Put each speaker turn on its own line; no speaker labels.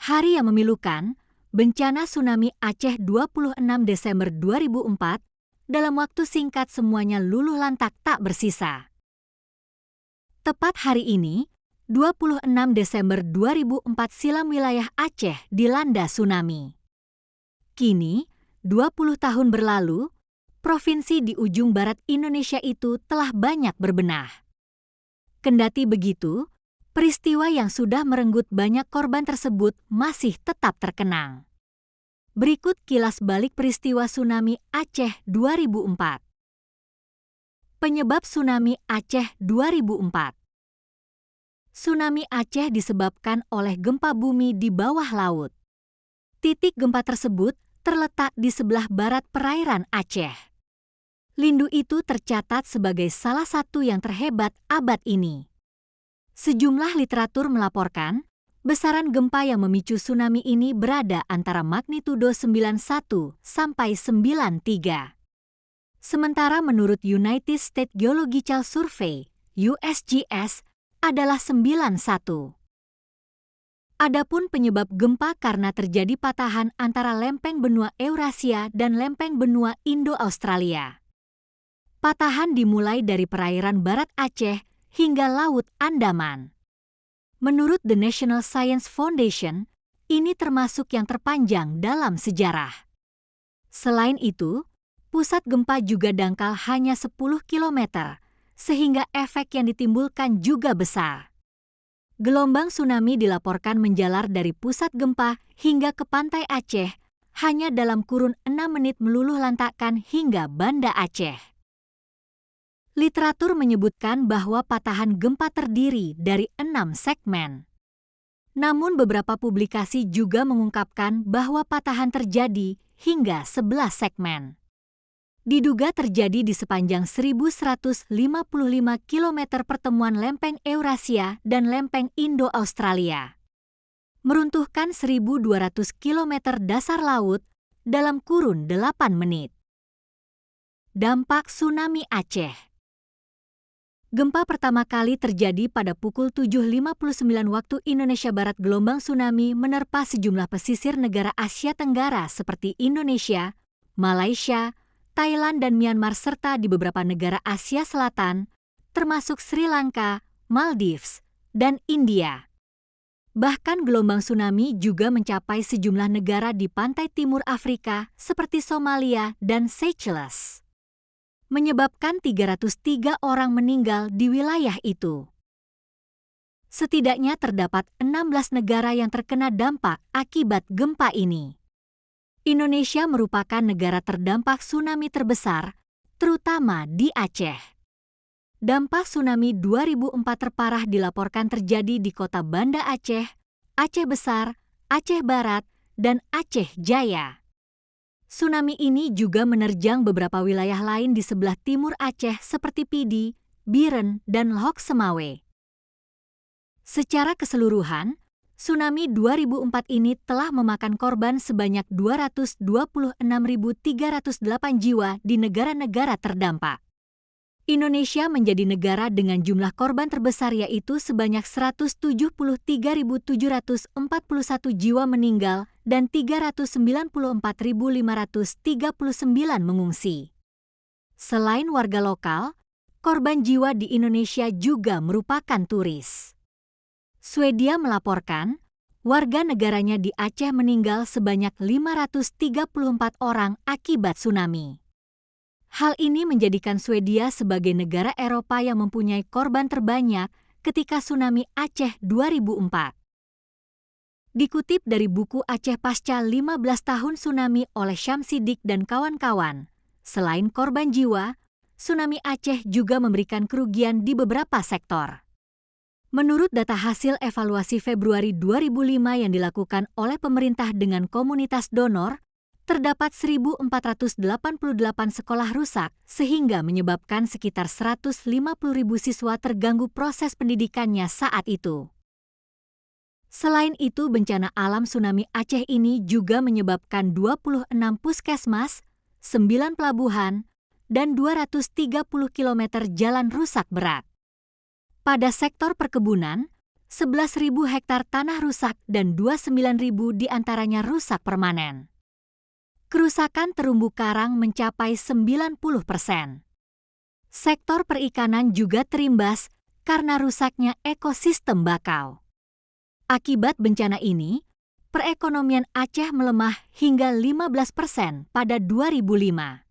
Hari yang memilukan, bencana tsunami Aceh 26 Desember 2004, dalam waktu singkat semuanya luluh lantak tak bersisa. Tepat hari ini, 26 Desember 2004 silam wilayah Aceh dilanda tsunami. Kini, 20 tahun berlalu, provinsi di ujung barat Indonesia itu telah banyak berbenah. Kendati begitu, peristiwa yang sudah merenggut banyak korban tersebut masih tetap terkenang. Berikut kilas balik peristiwa tsunami Aceh 2004. Penyebab tsunami Aceh 2004. Tsunami Aceh disebabkan oleh gempa bumi di bawah laut. Titik gempa tersebut terletak di sebelah barat perairan Aceh. Lindu itu tercatat sebagai salah satu yang terhebat abad ini. Sejumlah literatur melaporkan, besaran gempa yang memicu tsunami ini berada antara magnitudo 91 sampai 93. Sementara menurut United States Geological Survey, USGS, adalah 91. Adapun penyebab gempa karena terjadi patahan antara lempeng benua Eurasia dan lempeng benua Indo-Australia. Patahan dimulai dari perairan barat Aceh hingga Laut Andaman. Menurut The National Science Foundation, ini termasuk yang terpanjang dalam sejarah. Selain itu, pusat gempa juga dangkal hanya 10 km, sehingga efek yang ditimbulkan juga besar. Gelombang tsunami dilaporkan menjalar dari pusat gempa hingga ke pantai Aceh, hanya dalam kurun 6 menit meluluh lantakkan hingga Banda Aceh. Literatur menyebutkan bahwa patahan gempa terdiri dari 6 segmen. Namun beberapa publikasi juga mengungkapkan bahwa patahan terjadi hingga 11 segmen. Diduga terjadi di sepanjang 1155 km pertemuan lempeng Eurasia dan lempeng Indo-Australia. Meruntuhkan 1.200 km dasar laut dalam kurun 8 menit. Dampak tsunami Aceh. Gempa pertama kali terjadi pada pukul 7.59 waktu Indonesia Barat. Gelombang tsunami menerpa sejumlah pesisir negara Asia Tenggara seperti Indonesia, Malaysia, Thailand dan Myanmar serta di beberapa negara Asia Selatan, termasuk Sri Lanka, Maldives, dan India. Bahkan gelombang tsunami juga mencapai sejumlah negara di pantai timur Afrika seperti Somalia dan Seychelles, menyebabkan 303 orang meninggal di wilayah itu. Setidaknya terdapat 16 negara yang terkena dampak akibat gempa ini. Indonesia merupakan negara terdampak tsunami terbesar, terutama di Aceh. Dampak tsunami 2004 terparah dilaporkan terjadi di kota Banda Aceh, Aceh Besar, Aceh Barat, dan Aceh Jaya. Tsunami ini juga menerjang beberapa wilayah lain di sebelah timur Aceh seperti Pidi, Biren, dan Lhokseumawe. Semawe. Secara keseluruhan, tsunami 2004 ini telah memakan korban sebanyak 226.308 jiwa di negara-negara terdampak. Indonesia menjadi negara dengan jumlah korban terbesar yaitu sebanyak 173.741 jiwa meninggal dan 394.539 mengungsi. Selain warga lokal, korban jiwa di Indonesia juga merupakan turis. Swedia melaporkan, warga negaranya di Aceh meninggal sebanyak 534 orang akibat tsunami. Hal ini menjadikan Swedia sebagai negara Eropa yang mempunyai korban terbanyak ketika tsunami Aceh 2004. Dikutip dari buku Aceh Pasca 15 Tahun Tsunami oleh Syamsidik dan kawan-kawan, selain korban jiwa, tsunami Aceh juga memberikan kerugian di beberapa sektor. Menurut data hasil evaluasi Februari 2005 yang dilakukan oleh pemerintah dengan komunitas donor, terdapat 1.488 sekolah rusak sehingga menyebabkan sekitar 150.000 siswa terganggu proses pendidikannya saat itu. Selain itu, bencana alam tsunami Aceh ini juga menyebabkan 26 puskesmas, 9 pelabuhan, dan 230 km jalan rusak berat. Pada sektor perkebunan, 11.000 hektar tanah rusak dan 29.000 diantaranya rusak permanen. Kerusakan terumbu karang mencapai 90%. Sektor perikanan juga terimbas karena rusaknya ekosistem bakau. Akibat bencana ini, perekonomian Aceh melemah hingga 15% pada 2005.